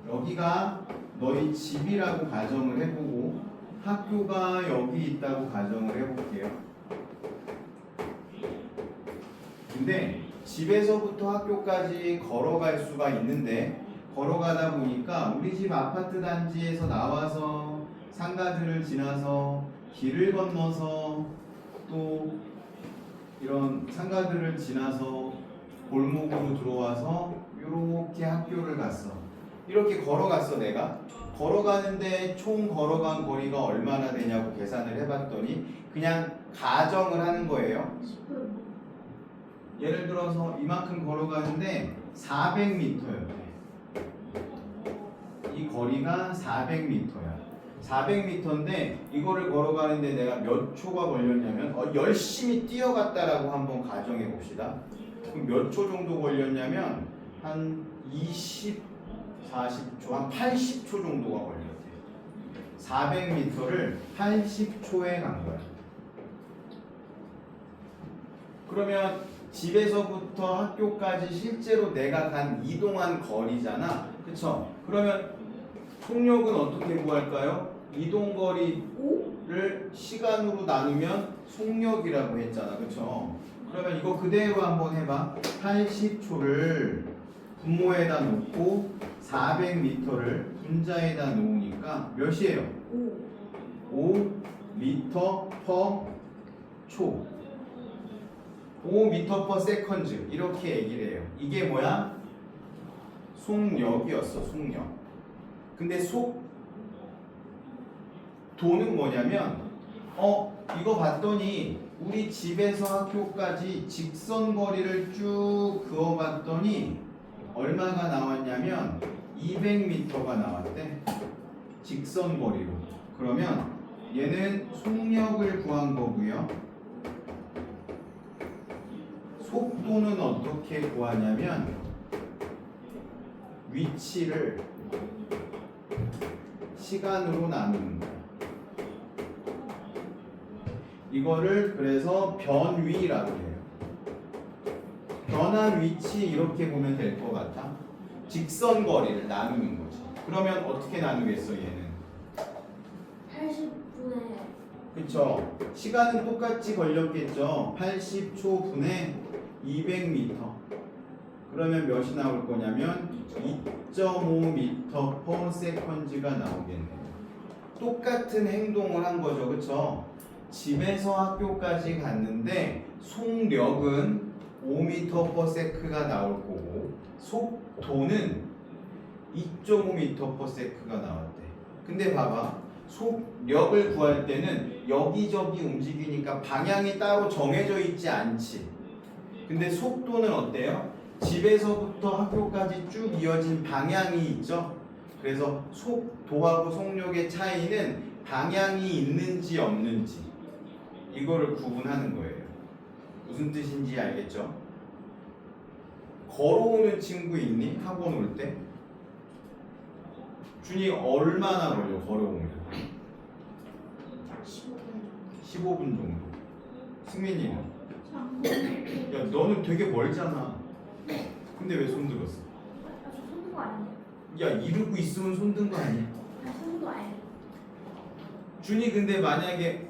여기가 너희 집이라고 가정을 해보고 학교가 여기 있다고 가정을 해볼게요. 근데 집에서부터 학교까지 걸어갈 수가 있는데 걸어가다 보니까 우리 집 아파트 단지에서 나와서 상가들을 지나서 길을 건너서 또 이런 상가들을 지나서 골목으로 들어와서 이렇게 학교를 갔어. 이렇게 걸어갔어. 내가 걸어가는데 총 걸어간 거리가 얼마나 되냐고 계산을 해봤더니 그냥 가정을 하는 거예요. 10분. 예를 들어서 이만큼 걸어가는데 400m였대. 이 거리가 400m야. 400m인데 이거를 걸어가는데 내가 몇 초가 걸렸냐면 열심히 뛰어갔다라고 한번 가정해 봅시다. 그럼 몇 초 정도 걸렸냐면 한 20, 40초, 한 80초 정도가 걸렸대. 400m를 80초에 간 거야. 그러면 집에서부터 학교까지 실제로 내가 간 이동한 거리잖아. 그쵸? 그러면 속력은 어떻게 구할까요? 이동거리를 시간으로 나누면 속력이라고 했잖아. 그쵸? 그러면 이거 그대로 한번 해봐. 80초를 분모에다 놓고 400m를 분자에다 놓으니까 몇이에요? 5m per 초. 5m per second 이렇게 얘기를 해요. 이게 뭐야? 속력이었어. 속력. 근데 속도는 뭐냐면 이거 봤더니 우리 집에서 학교까지 직선 거리를 쭉 그어봤더니 얼마가 나왔냐면 200m가 나왔대. 직선 거리로. 그러면 얘는 속력을 구한 거고요. 속도는 어떻게 구하냐면 위치를 시간으로 나누는 거야. 이거를 그래서 변위라고 해요. 변한 위치 이렇게 보면 될 것 같아. 직선 거리를 나누는 거지. 그러면 어떻게 나누겠어 얘는? 80분에 그쵸? 시간은 똑같이 걸렸겠죠. 80초 분에 200m. 그러면 몇이 나올 거냐면 2.5m per second가 나오겠네요. 똑같은 행동을 한 거죠. 그쵸? 집에서 학교까지 갔는데 속력은 5m per sec가 나올 거고 속도는 2.5m per sec가 나왔대. 근데 봐봐. 속력을 구할 때는 여기저기 움직이니까 방향이 따로 정해져 있지 않지. 근데 속도는 어때요? 집에서부터 학교까지 쭉 이어진 방향이 있죠. 그래서 속도하고 속력의 차이는 방향이 있는지 없는지 이거를 구분하는 거예요. 무슨 뜻인지 알겠죠? 걸어오는 친구 있니? 학원 올 때? 준이 얼마나 걸려 걸어오면? 15분 정도. 승민이는? 야 너는 되게 멀잖아. 근데 왜 손들었어? 저 손든 거 아니에요? 야 이러고 있으면 손든 거 아니야? 손든 거 아니에요? 준이 근데 만약에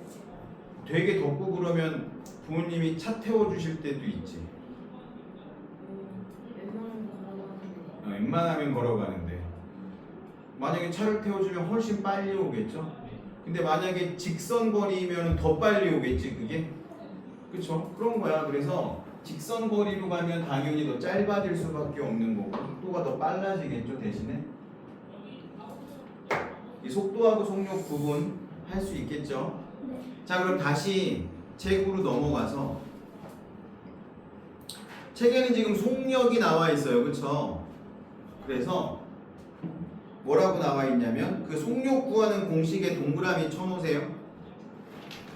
되게 덥고 그러면 부모님이 차 태워주실 때도 있지. 웬만하면 걸어가는데 만약에 차를 태워주면 훨씬 빨리 오겠죠? 근데 만약에 직선 거리면 더 빨리 오겠지 그게? 그쵸? 그런 거야. 그래서 직선 거리로 가면 당연히 더 짧아질 수밖에 없는 거고 속도가 더 빨라지겠죠 대신에? 이 속도하고 속력 구분 할 수 있겠죠? 네. 자 그럼 다시 책으로 넘어가서 책에는 지금 속력이 나와 있어요. 그쵸? 그래서 뭐라고 나와 있냐면 그 속력 구하는 공식에 동그라미 쳐놓으세요.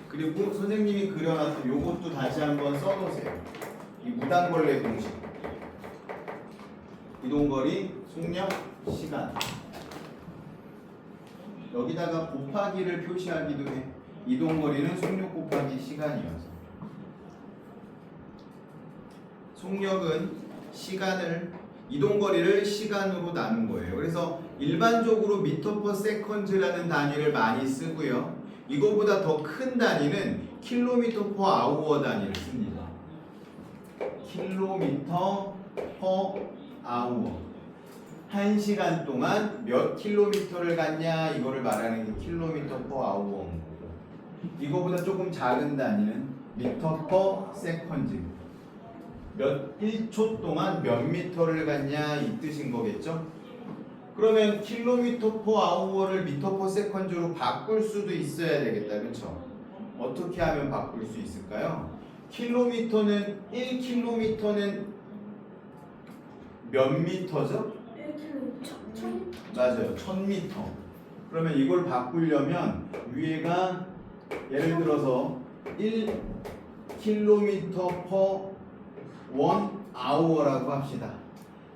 그리고 선생님이 그려놨던 요것도 다시 한번 써놓으세요. 이 무단벌레 공식. 이동거리, 속력, 시간. 여기다가 곱하기를 표시하기도 해. 이동거리는 속력 곱하기 시간이어서. 속력은 이동거리를 시간으로 나눈 거예요. 그래서 일반적으로 미터 퍼 세컨즈라는 단위를 많이 쓰고요. 이거보다 더 큰 단위는 킬로미터 퍼 아우어 단위를 씁니다. 킬로미터 퍼 아우어. 1시간 동안 몇 킬로미터를 갔냐 이거를 말하는 게 킬로미터 퍼 아우어인 거고, 이거보다 조금 작은 단위는 미터 퍼 세컨즈. 1초 동안 몇 미터를 갔냐 이 뜻인 거겠죠? 그러면 킬로미터 퍼 아우어를 미터 퍼 세컨즈로 바꿀 수도 있어야 되겠다. 그렇죠? 어떻게 하면 바꿀 수 있을까요? 1킬로미터는 몇 미터죠? 1km. 맞아요. 1000m. 그러면 이걸 바꾸려면 위에가 예를 들어서 1km per 1hour라고 합시다.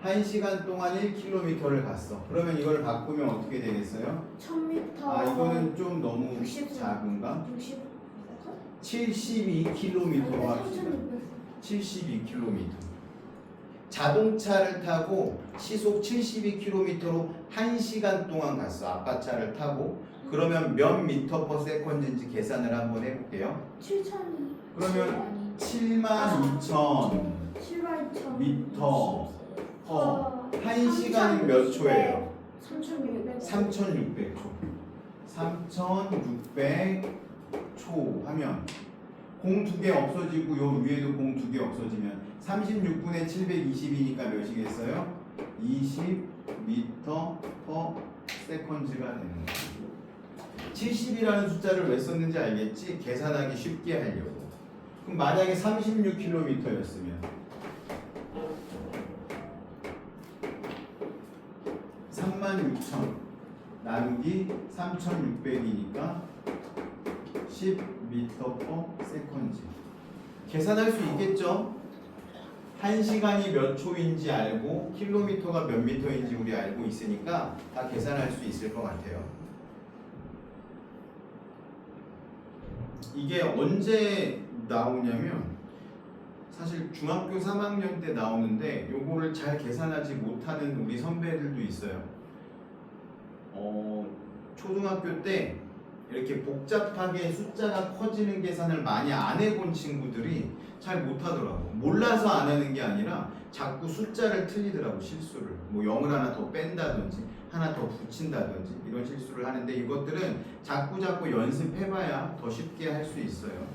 1시간 동안 1km를 갔어. 그러면 이걸 바꾸면 어떻게 되겠어요? 1000m. 아, 이거는 좀 너무 60. 작은가? 60. 72km로 합시다. 72km. 자동차를 타고 시속 72km로 1시간 동안 갔어. 아빠 차를 타고. 그러면 몇 미터 퍼 세컨드인지 계산을 한번 해볼게요. 7000. 그러면 72,000 72,000 미터 퍼 1시간은 몇 초예요? 3600. 3600초. 3600초 하면 공 2개 없어지고 요 위에도 공 2개 없어지면 36분의 720이니까 몇이겠어요? 20m per 세컨즈가 되는 거예요. 70이라는 숫자를 왜 썼는지 알겠지? 계산하기 쉽게 하려고. 그럼 만약에 36km였으면 36,000 나누기 3,600이니까 10m per 세컨즈. 계산할 수 있겠죠? 1시간이 몇 초인지 알고 킬로미터가 몇 미터인지 우리 알고 있으니까 다 계산할 수 있을 것 같아요. 이게 언제 나오냐면 사실 중학교 3학년 때 나오는데 요거를 잘 계산하지 못하는 우리 선배들도 있어요. 초등학교 때 이렇게 복잡하게 숫자가 커지는 계산을 많이 안 해본 친구들이 잘 못하더라고. 몰라서 안 하는 게 아니라 자꾸 숫자를 틀리더라고. 실수를 뭐 0을 하나 더 뺀다든지 하나 더 붙인다든지 이런 실수를 하는데 이것들은 자꾸 연습해봐야 더 쉽게 할 수 있어요.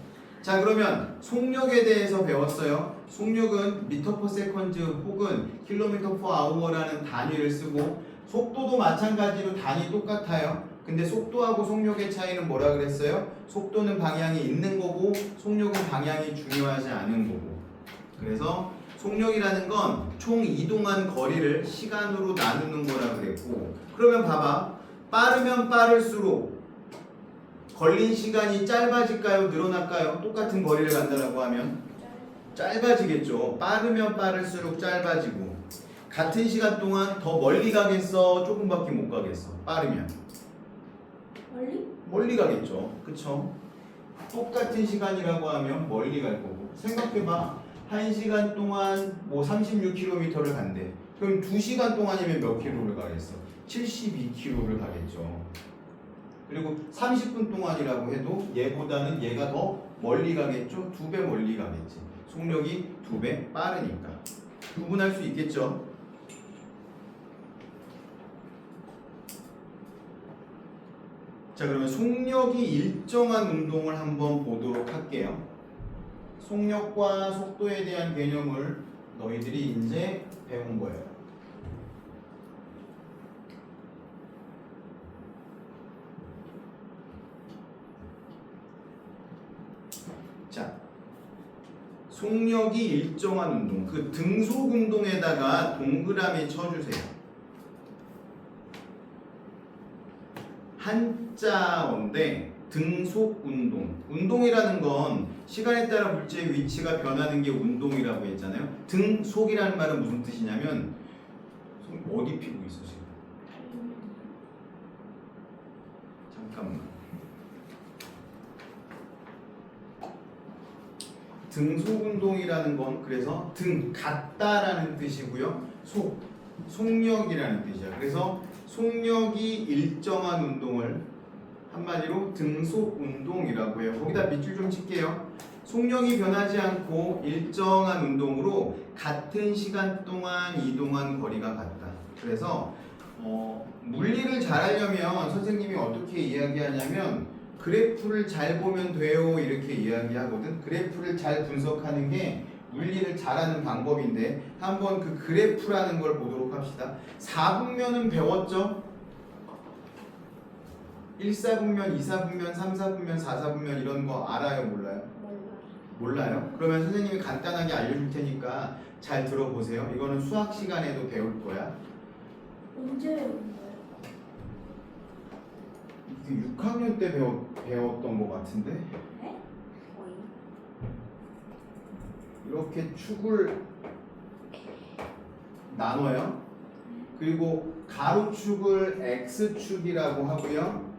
자, 그러면 속력에 대해서 배웠어요. 속력은 미터 퍼 세컨즈 혹은 킬로미터 퍼 아워라는 단위를 쓰고 속도도 마찬가지로 단위 똑같아요. 근데 속도하고 속력의 차이는 뭐라 그랬어요? 속도는 방향이 있는 거고 속력은 방향이 중요하지 않은 거고. 그래서 속력이라는 건 총 이동한 거리를 시간으로 나누는 거라 그랬고, 그러면 봐봐. 빠르면 빠를수록 걸린 시간이 짧아질까요? 늘어날까요? 똑같은 거리를 간다라고 하면 짧아지겠죠. 빠르면 빠를수록 짧아지고, 같은 시간 동안 더 멀리 가겠어? 조금밖에 못 가겠어? 빠르면 멀리 가겠죠. 그쵸? 똑같은 시간이라고 하면 멀리 갈 거고. 생각해봐. 1시간 동안 뭐 36km를 간대. 그럼 2시간 동안이면 몇 킬로를 가겠어? 72km를 가겠죠. 그리고 30분 동안이라고 해도 얘보다는 얘가 더 멀리 가겠죠? 2배 멀리 가겠지. 속력이 2배 빠르니까. 구분할 수 있겠죠? 자, 그러면 속력이 일정한 운동을 한번 보도록 할게요. 속력과 속도에 대한 개념을 너희들이 이제 배운 거예요. 자, 속력이 일정한 운동, 그 등속 운동에다가 동그라미 쳐주세요. 한자어인데 등속 운동. 운동이라는 건 시간에 따라 물체의 위치가 변하는 게 운동이라고 했잖아요. 등속이라는 말은 무슨 뜻이냐면 어디 피고 있어 지금? 잠깐만. 등속 운동이라는 건 그래서 등 같다라는 뜻이고요. 속력이라는 뜻이야. 그래서 속력이 일정한 운동을 한마디로 등속 운동이라고 해요. 거기다 밑줄 좀 칠게요. 속력이 변하지 않고 일정한 운동으로 같은 시간 동안 이동한 거리가 같다. 그래서 물리를 잘하려면 선생님이 어떻게 이야기하냐면 그래프를 잘 보면 돼요 이렇게 이야기하거든. 그래프를 잘 분석하는 게 물리를 잘하는 방법인데 한번 그 그래프라는 걸 보도록 합시다. 4분면은 배웠죠? 1사분면, 2사분면, 3사분면, 4사분면 이런 거 알아요? 몰라요? 몰라요? 그러면 선생님이 간단하게 알려줄 테니까 잘 들어보세요. 이거는 수학 시간에도 배울 거야. 언제 배운 거예요? 이게 6학년 때 배웠던 것 같은데 네? 거의. 이렇게 축을 나눠요. 그리고 가로축을 X축이라고 하고요.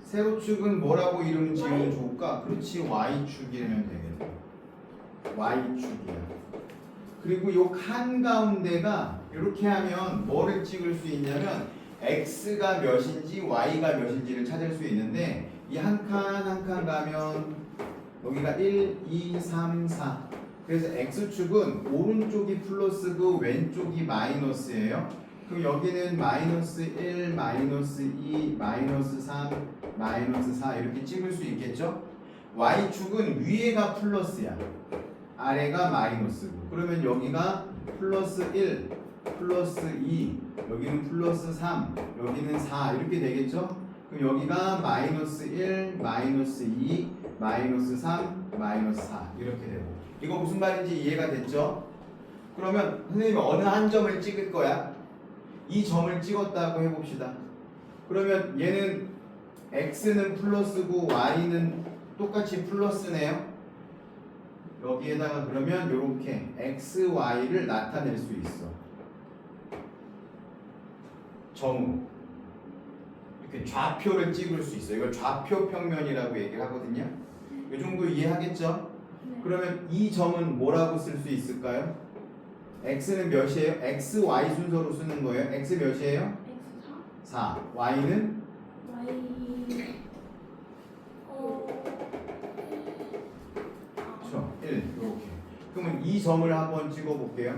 세로축은 뭐라고 이름 지으면 좋을까? 그렇지, Y축이면 되겠네. Y축이야. 그리고 요 한가운데가 이렇게 하면 뭐를 찍을 수 있냐면 X가 몇인지 Y가 몇인지를 찾을 수 있는데 이 한 칸 한 칸 가면 여기가 1, 2, 3, 4 그래서 X축은 오른쪽이 플러스고 왼쪽이 마이너스예요. 그럼 여기는 마이너스 1, 마이너스 2, 마이너스 3, 마이너스 4 이렇게 찍을 수 있겠죠? Y축은 위에가 플러스야. 아래가 마이너스고 그러면 여기가 플러스 1, 플러스 2, 여기는 플러스 3, 여기는 4 이렇게 되겠죠? 그럼 여기가 마이너스 1, 마이너스 2, 마이너스 3, 마이너스 4 이렇게 되고 이거 무슨 말인지 이해가 됐죠? 그러면 선생님이 어느 한 점을 찍을 거야? 이 점을 찍었다고 해봅시다. 그러면 얘는 x는 플러스고 y는 똑같이 플러스네요. 여기에다가 그러면 이렇게 x, y를 나타낼 수 있어. 점으로 이렇게 좌표를 찍을 수 있어. 이걸 좌표 평면이라고 얘기를 하거든요. 이 정도 이해하겠죠? 네. 그러면 이 점은 뭐라고 쓸 수 있을까요? x는 몇이에요? x, y 순서로 쓰는 거예요. x 몇이에요? X4? 4. y는 Y 그렇죠. 1. 이렇게. 그러면 이 점을 한번 찍어 볼게요.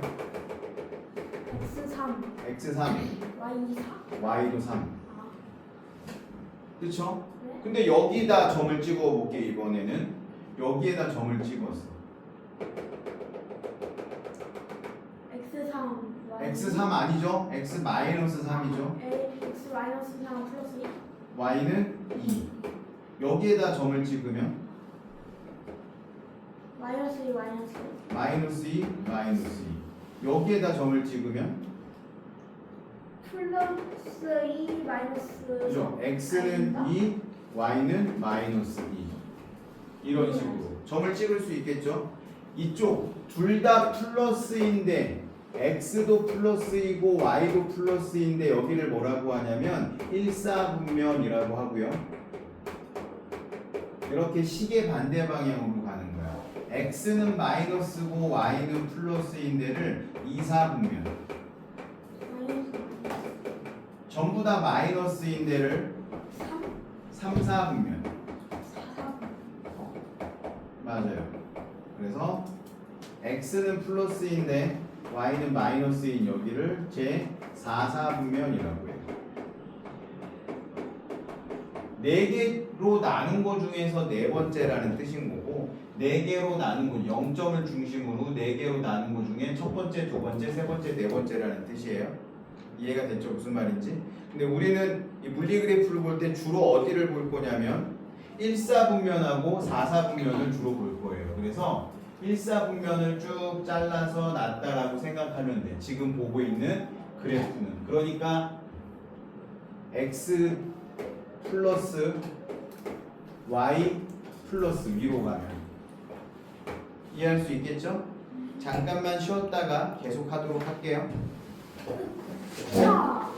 X3 x3, Y4 y도 3. 아, 그렇죠? 네? 근데 여기다 점을 찍어 볼게 이번에는. 여기에다 점을 찍었어. X3 Y x3 아니죠? x 마이너스 3이죠. X 마이너스 3 플러스 2 y는 2. 여기에다 점을 찍으면 마이너스 2 마이너스 마이너스 2, 마이너스 2. 여기에다 점을 찍으면 플러스 2 마이너스 그죠? x는 2, y는 마이너스 2. 이런 식으로 점을 찍을 수 있겠죠? 이쪽 둘 다 플러스인데 x도 플러스이고 y도 플러스인데 여기를 뭐라고 하냐면 일사분면이라고 하고요. 이렇게 시계 반대 방향으로 가는 거야. x는 마이너스고 y는 플러스인데를 이사분면. 전부 다 마이너스인데를 3 3사분면. 4 맞아요. 그래서 x는 플러스인데 y는 마이너스인 여기를 제 4사분면이라고 해요. 4개로 나눈 거 중에서 네 번째라는 뜻인 거고 4개로 나눈 거 0점을 중심으로 4개로 나눈 거 중에 첫 번째, 두 번째, 세 번째, 네 번째라는 뜻이에요. 이해가 됐죠? 무슨 말인지? 근데 우리는 이 물리 그래프를 볼 때 주로 어디를 볼 거냐면 1사분면하고 4사분면을 주로 볼 거예요. 그래서 1사분면을 쭉 잘라서 놨다라고 생각하면 돼. 지금 보고 있는 그래프는. 그러니까 x 플러스 y 플러스 위로 가면 이해할 수 있겠죠? 잠깐만 쉬었다가 계속 하도록 할게요. 자